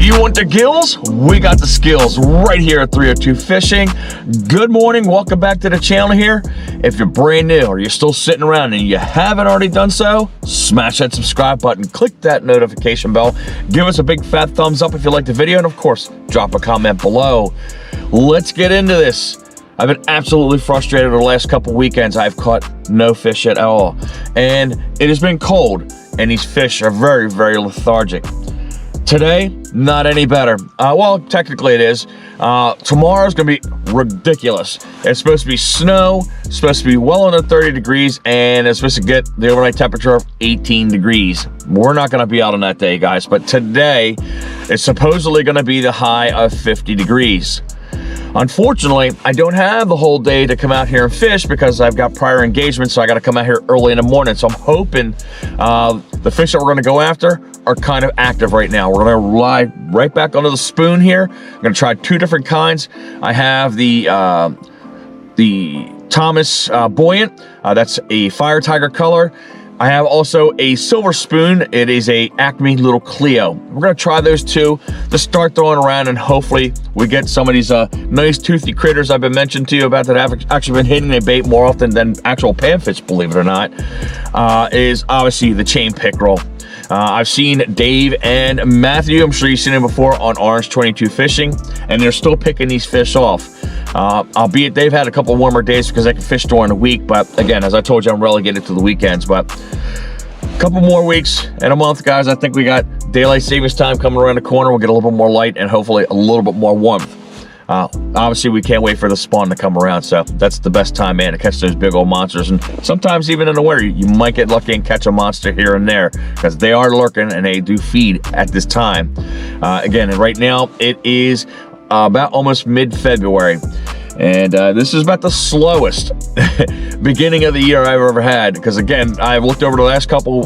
If you want the gills, we got the skills right here at 302 Fishing. Good morning, welcome back to the channel here. If you're brand new or you're still sitting around and you haven't already done so, smash that subscribe button, click that notification bell, give us a big fat thumbs up if you like the video, and of course, drop a comment below. Let's get into this. I've been absolutely frustrated the last couple weekends. I've caught no fish at all. And it has been cold, and these fish are very, very lethargic. Today, not any better. Well, technically it is. Tomorrow's gonna be ridiculous. It's supposed to be snow, it's supposed to be well under 30 degrees, and it's supposed to get the overnight temperature of 18 degrees. We're not gonna be out on that day, guys, but today, it's supposedly gonna be the high of 50 degrees. Unfortunately, I don't have the whole day to come out here and fish because I've got prior engagements, so I got to come out here early in the morning. So I'm hoping the fish that we're going to go after are kind of active right now. We're going to rely right back onto the spoon here. I'm going to try two different kinds. I have the Thomas Buoyant. That's a Fire Tiger color. I have also a silver spoon. It is a Acme Little Cleo. We're gonna try those two to start throwing around, and hopefully we get some of these nice toothy critters I've been mentioning to you about that have actually been hitting the bait more often than actual panfish, believe it or not, is obviously the chain pickerel. I've seen Dave and Matthew, I'm sure you've seen them before, on Orange 22 Fishing, and they're still picking these fish off. Albeit they've had a couple warmer days because they can fish during the week, but again, as I told you, I'm relegated to the weekends. But a couple more weeks and a month, guys. I think we got daylight savings time coming around the corner. We'll get a little bit more light and hopefully a little bit more warmth. Obviously, we can't wait for the spawn to come around, so that's the best time, man, to catch those big old monsters. And sometimes even in the winter, you might get lucky and catch a monster here and there because they are lurking and they do feed at this time. Again, and right now it is about almost mid-February, and this is about the slowest beginning of the year I've ever had, because again, I've looked over the last couple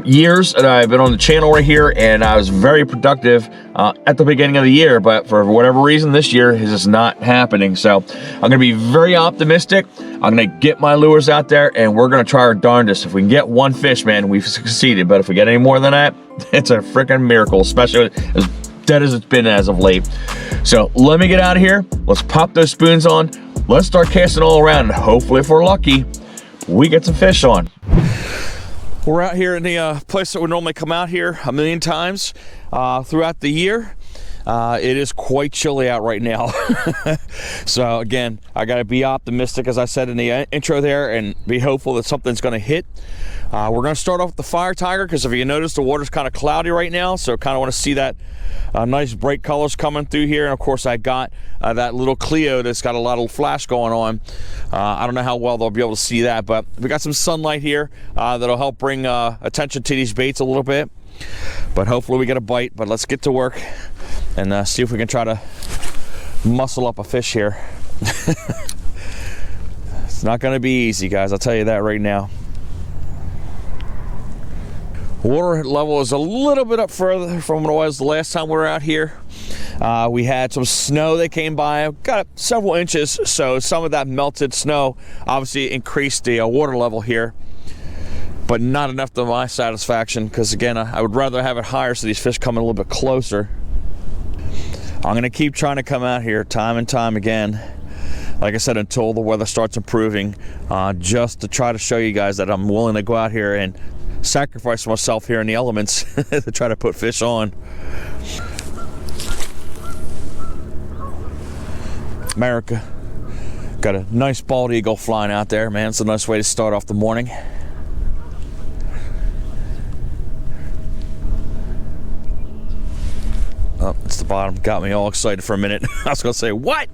years that I've been on the channel right here, and I was very productive at the beginning of the year, but for whatever reason this year is just not happening. So I'm gonna be very optimistic. I'm gonna get my lures out there and we're gonna try our darndest. If we can get one fish, man, we've succeeded, but if we get any more than that, it's a freaking miracle, especially as dead as it's been as of late. So let me get out of here. Let's pop those spoons on. Let's start casting all around, and hopefully, if we're lucky, we get some fish on. We're out here in the place that we normally come out here a million times throughout the year. It is quite chilly out right now. So again, I gotta be optimistic, as I said in the intro there, and be hopeful that something's gonna hit. We're gonna start off with the Fire Tiger, because if you notice, the water's kind of cloudy right now, so kind of want to see that nice bright colors coming through here. And of course, I got that little Cleo that's got a lot of flash going on. I don't know how well they'll be able to see that, but we got some sunlight here that'll help bring attention to these baits a little bit. But hopefully we get a bite. But let's get to work and see if we can try to muscle up a fish here. It's not going to be easy, guys, I'll tell you that right now. Water level is a little bit up further from what it was the last time we were out here. We had some snow that came by, got several inches, so some of that melted snow obviously increased the water level here, but not enough to my satisfaction, because again, I would rather have it higher so these fish come in a little bit closer. I'm going to keep trying to come out here time and time again, like I said, until the weather starts improving, just to try to show you guys that I'm willing to go out here and sacrifice myself here in the elements to try to put fish on. America, got a nice bald eagle flying out there, man. It's a nice way to start off the morning. Oh, it's the bottom. Got me all excited for a minute. I was gonna say, what?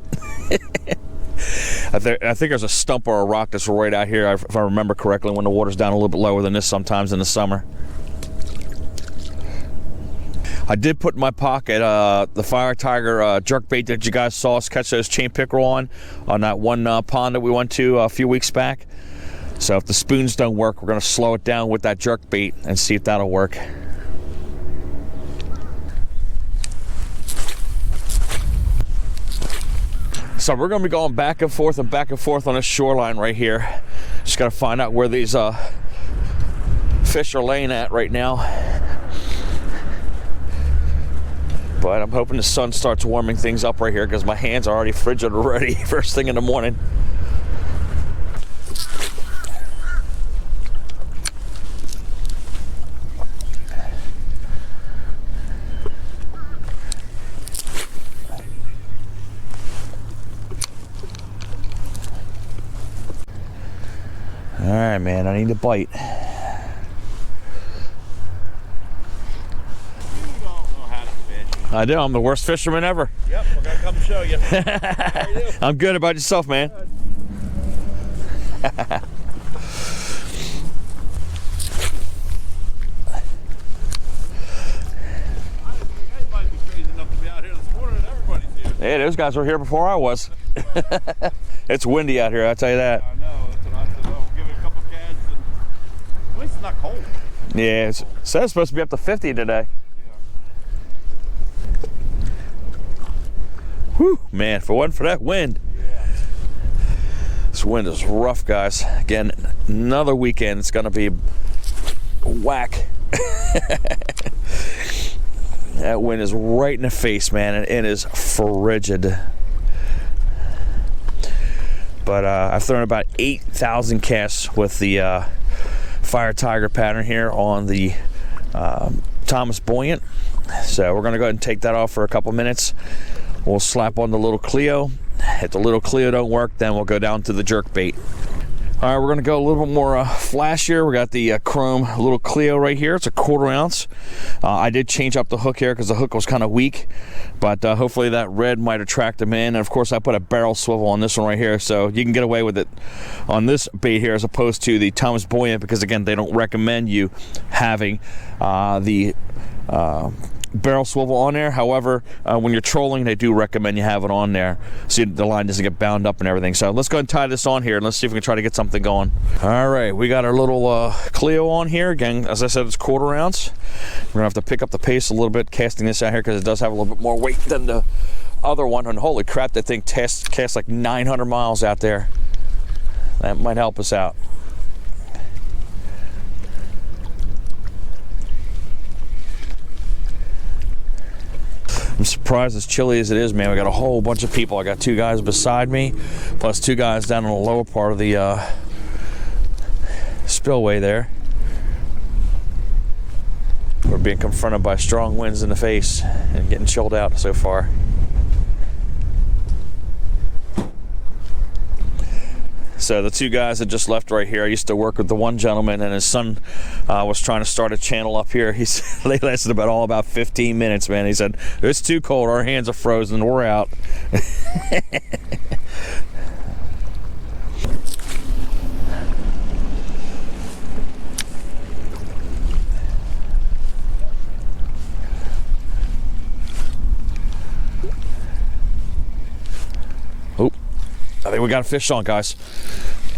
I think there's a stump or a rock that's right out here, if I remember correctly, when the water's down a little bit lower than this sometimes in the summer. I did put in my pocket the Fire Tiger jerkbait that you guys saw us catch those chain pickerel on that one pond that we went to a few weeks back. So if the spoons don't work, we're going to slow it down with that jerkbait and see if that'll work. So we're going to be going back and forth on this shoreline right here. Just got to find out where these fish are laying at right now. But I'm hoping the sun starts warming things up right here because my hands are already frigid already first thing in the morning. All right, man, I need a bite. I do. I'm the worst fisherman ever. Yep, we're gonna come show you. How are you? I'm good. About yourself, man? You guys might be crazy enough to be out here this morning. Everybody's here. Hey, those guys were here before I was. It's windy out here, I'll tell you that. I know. That's what I said. Oh, we'll give it a couple cads, and at least it's not cold. Yeah, it says it's supposed to be up to 50 today. Whew, man, if it wasn't for that wind. Yeah. This wind is rough, guys. Again, another weekend, it's gonna be whack. That wind is right in the face, man, and it is frigid. But I've thrown about 8,000 casts with the Fire Tiger pattern here on the Thomas Buoyant. So we're gonna go ahead and take that off for a couple minutes. We'll slap on the little Clio. If the little Clio don't work, then we'll go down to the jerk bait. All right, we're gonna go a little bit more flashier. We got the chrome little Clio right here. It's a 1/4 ounce. I did change up the hook here because the hook was kind of weak, but hopefully that red might attract them in. And of course, I put a barrel swivel on this one right here, so you can get away with it on this bait here as opposed to the Thomas Buoyant, because again, they don't recommend you having the barrel swivel on there. However, when you're trolling, they do recommend you have it on there so the line doesn't get bound up and everything. So let's go ahead and tie this on here and let's see if we can try to get something going. All right, we got our little Clio on here. Again, as I said, it's 1/4 ounce. We're gonna have to pick up the pace a little bit casting this out here because it does have a little bit more weight than the other one. And holy crap, that thing casts like 900 miles out there. That might help us out. I'm surprised as chilly as it is, man. We got a whole bunch of people. I got 2 guys beside me, plus 2 guys down in the lower part of the spillway there. We're being confronted by strong winds in the face and getting chilled out so far. So the 2 guys that just left right here, I used to work with the one gentleman, and his son was trying to start a channel up here. They lasted about 15 minutes, man. He said, it's too cold, our hands are frozen, we're out. Oh, I think we got a fish on, guys.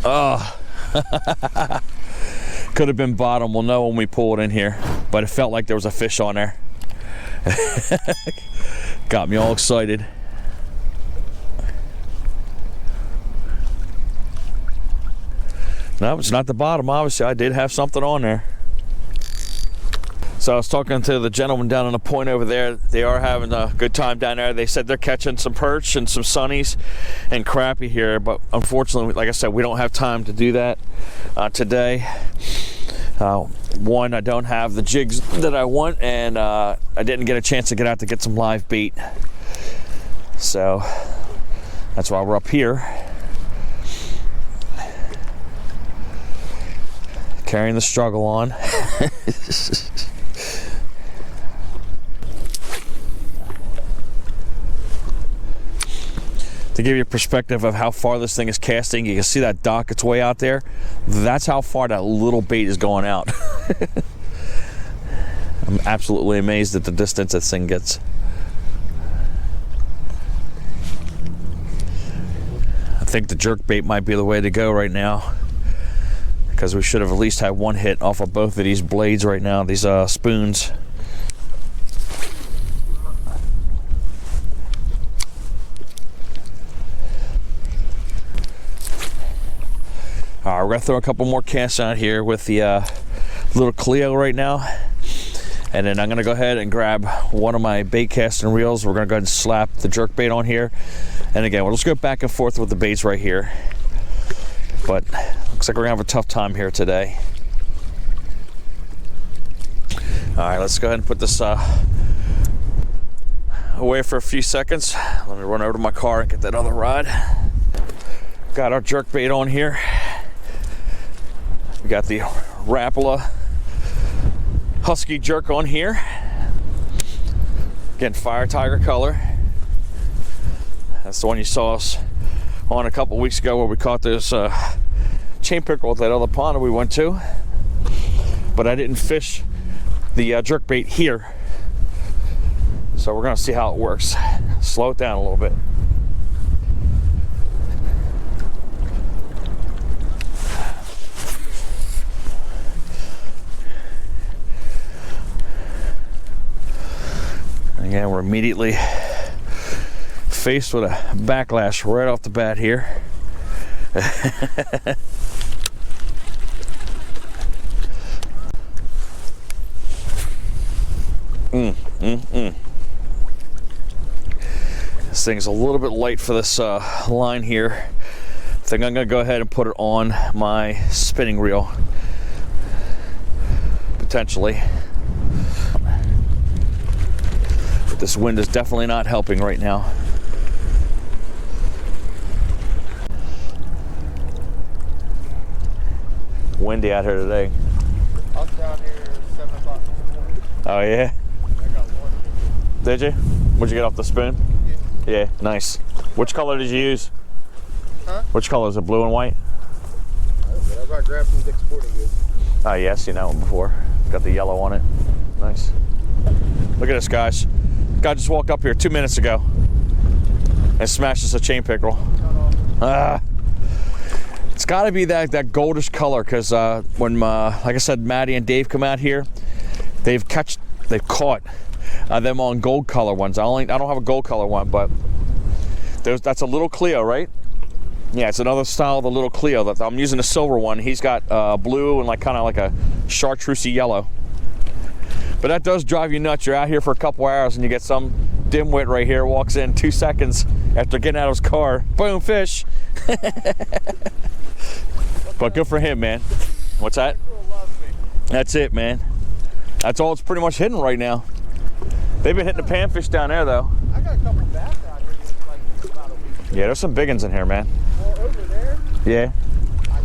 Oh, could have been bottom. We'll know when we pull it in here, but it felt like there was a fish on there. Got me all excited. No, it's not the bottom, obviously. I did have something on there. So I was talking to the gentleman down on the point over there. They are having a good time down there. They said they're catching some perch and some sunnies and crappie here, but unfortunately, like I said, we don't have time to do that today. One, I don't have the jigs that I want, and I didn't get a chance to get out to get some live bait. So that's why we're up here. Carrying the struggle on. To give you a perspective of how far this thing is casting, you can see that dock, it's way out there. That's how far that little bait is going out. I'm absolutely amazed at the distance this thing gets. I think the jerk bait might be the way to go right now, because we should have at least had one hit off of both of these blades right now, these spoons. All right, we're gonna throw a couple more casts out here with the little Clio right now. And then I'm gonna go ahead and grab one of my bait casting reels. We're gonna go ahead and slap the jerk bait on here. And again, we'll just go back and forth with the baits right here. But looks like we're gonna have a tough time here today. All right, let's go ahead and put this away for a few seconds. Let me run over to my car and get that other rod. Got our jerk bait on here. We got the Rapala Husky jerk on here. Again, Fire Tiger color. That's the one you saw us on a couple weeks ago where we caught this chain pickerel at that other pond that we went to. But I didn't fish the jerk bait here. So we're gonna see how it works. Slow it down a little bit. Again, we're immediately faced with a backlash right off the bat here. This thing's a little bit light for this line here. I think I'm gonna go ahead and put it on my spinning reel, potentially. But this wind is definitely not helping right now. Windy out here today. I was down here 7 o'clock this morning. Oh yeah? I got one. Did you? What'd you get off the spoon? Yeah, nice. Which color did you use? Huh? Which color is it, blue and white? I got grabbed some Dick's Sporting Goods. Oh, yeah, I've seen that one before. Got the yellow on it. Nice. Look at this, guys. Guy just walked up here 2 minutes ago and smashed us a chain pickerel. It's got to be that goldish color, because when, like I said, Maddie and Dave come out here, they've caught them on gold color ones. I don't have a gold color one, but that's a little Cleo, right? Yeah, it's another style of the little Cleo. That I'm using a silver one. He's got blue and kind of like a chartreusey yellow. But that does drive you nuts. You're out here for a couple hours and you get some dimwit right here, walks in 2 seconds after getting out of his car. Boom, fish. But good for him, man. What's that? That's it, man. That's all it's pretty much hitting right now. They've been hitting the panfish down there, though. I got a couple bass out here about a week. Yeah, there's some big ones in here, man. Well, over there, Yeah.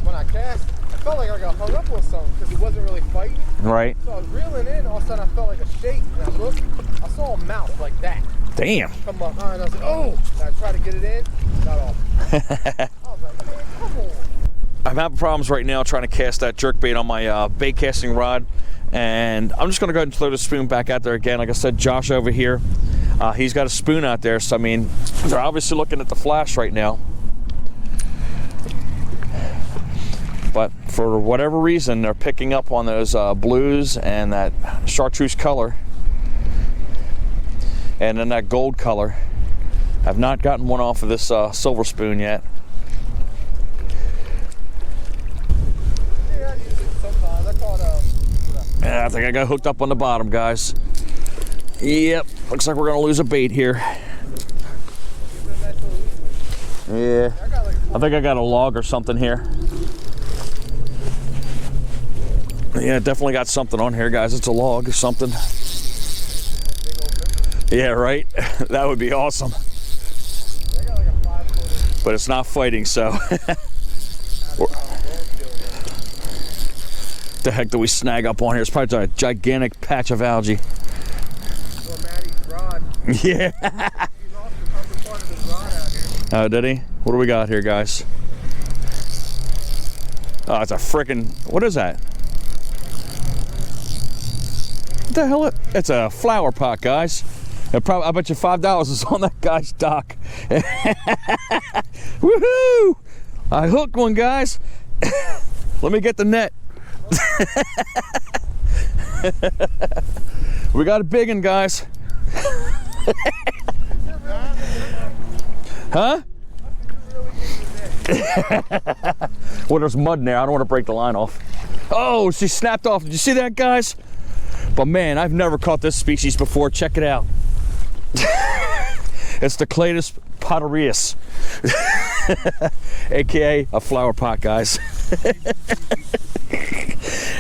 when I cast, I felt like I got hung up on something because he wasn't really fighting. Right. So I was reeling in, all of a sudden I felt like a shake, and I looked, I saw a mouth like that. Damn. Come up, and I was like, oh! And I tried to get it in, got off. I was like, man, come on. I'm having problems right now trying to cast that jerk bait on my bait casting rod, and I'm just going to go ahead and throw the spoon back out there again. Like I said, Josh over here, he's got a spoon out there, so I mean, they're obviously looking at the flash right now. But for whatever reason, they're picking up on those blues and that chartreuse color, and then that gold color. I've not gotten one off of this silver spoon yet. Yeah, I use it sometimes. I caught I think I got hooked up on the bottom, guys. Yep, looks like we're gonna lose a bait here. Yeah, I think I got a log or something here. Yeah, definitely got something on here, guys. It's a log or something. Yeah, right? That would be awesome. But it's not fighting, so. The heck do we snag up on here? It's probably a gigantic patch of algae. Well, Maddie's rod. Yeah. He's off the upper part of his rod out here. Oh, did he? What do we got here, guys? Oh, it's a frickin', what is that? What the hell? It's a flower pot, guys. I bet you $5 is on that guy's dock. Woohoo! I hooked one, guys. Let me get the net. We got a big one, guys. Huh? Well, there's mud in there. I don't want to break the line off. Oh, she snapped off. Did you see that, guys? But man, I've never caught this species before. Check it out. It's the Cladus potterius, aka a flower pot, guys.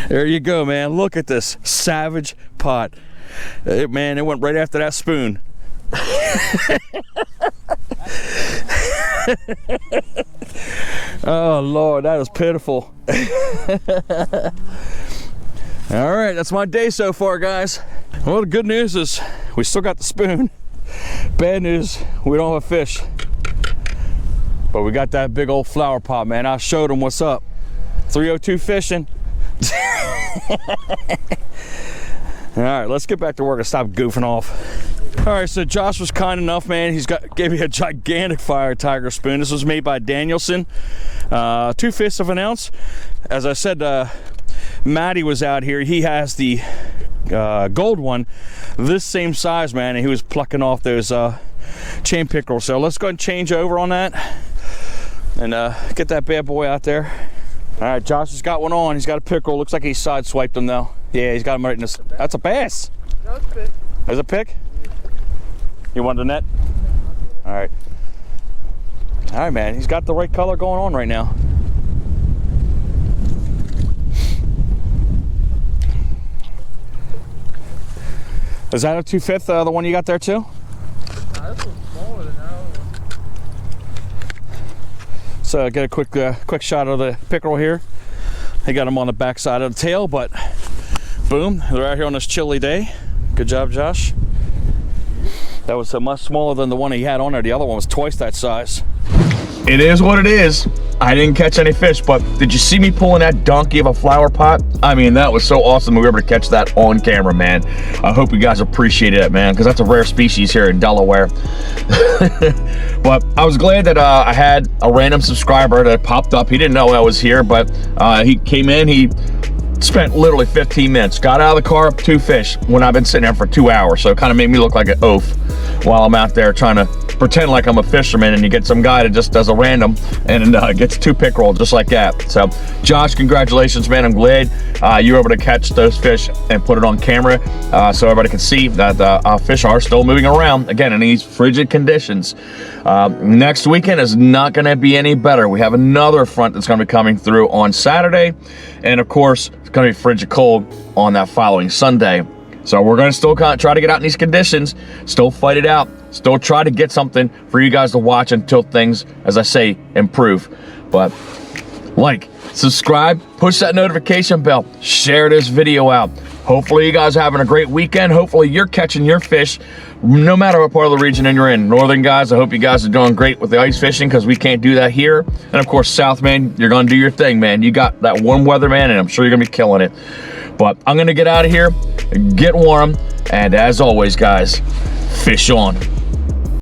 There you go, man. Look at this savage pot. Man, it went right after that spoon. Oh Lord, that is pitiful. All right, that's my day so far, guys. Well, the good news is we still got the spoon. Bad news, we don't have a fish. But we got that big old flower pot, man. I showed them what's up. 302 fishing. All right, let's get back to work and stop goofing off. All right, so Josh was kind enough, man. Gave me a gigantic fire tiger spoon. This was made by Danielson, 2/5 of an ounce. As I said, Matty was out here. He has the gold one, this same size, man, and he was plucking off those chain pickerel. So let's go ahead and change over on that and get that bad boy out there. All right, Josh has got one on. He's got a pickerel. Looks like he sideswiped him though. Yeah, he's got him right in this. That's a bass. No, it's a pick. There's a pick? You want the net? All right. All right, man. He's got the right color going on right now. Is that a 2/5, the one you got there too? Nah, this one's smaller than that one. So get a quick shot of the pickerel here. I got him on the back side of the tail, but boom, they're out here on this chilly day. Good job, Josh. That was much smaller than the one he had on there. The other one was twice that size. It is what it is. I didn't catch any fish, but did you see me pulling that donkey of a flower pot? I mean, that was so awesome we were able to catch that on camera, man. I hope you guys appreciated it, man, because that's a rare species here in Delaware. But I was glad that I had a random subscriber that popped up. He didn't know I was here, but he came in, he spent literally 15 minutes, got out of the car, 2 fish, when I've been sitting there for 2 hours. So it kind of made me look like an oaf while I'm out there trying to pretend like I'm a fisherman, and you get some guy that just does a random and gets 2 pickerel just like that. So Josh, congratulations, man. I'm glad you were able to catch those fish and put it on camera so everybody can see that our fish are still moving around, again, in these frigid conditions. Next weekend is not going to be any better. We have another front that's going to be coming through on Saturday, and of course it's going to be frigid cold on that following Sunday. So we're going to still try to get out in these conditions, still fight it out, still try to get something for you guys to watch until things, as I say, improve. But like, subscribe, push that notification bell, share this video out. Hopefully you guys are having a great weekend. Hopefully you're catching your fish no matter what part of the region you're in. Northern guys, I hope you guys are doing great with the ice fishing, because we can't do that here. And of course, South, man, you're going to do your thing, man. You got that warm weather, man, and I'm sure you're going to be killing it. But I'm going to get out of here, get warm, and as always, guys, fish on.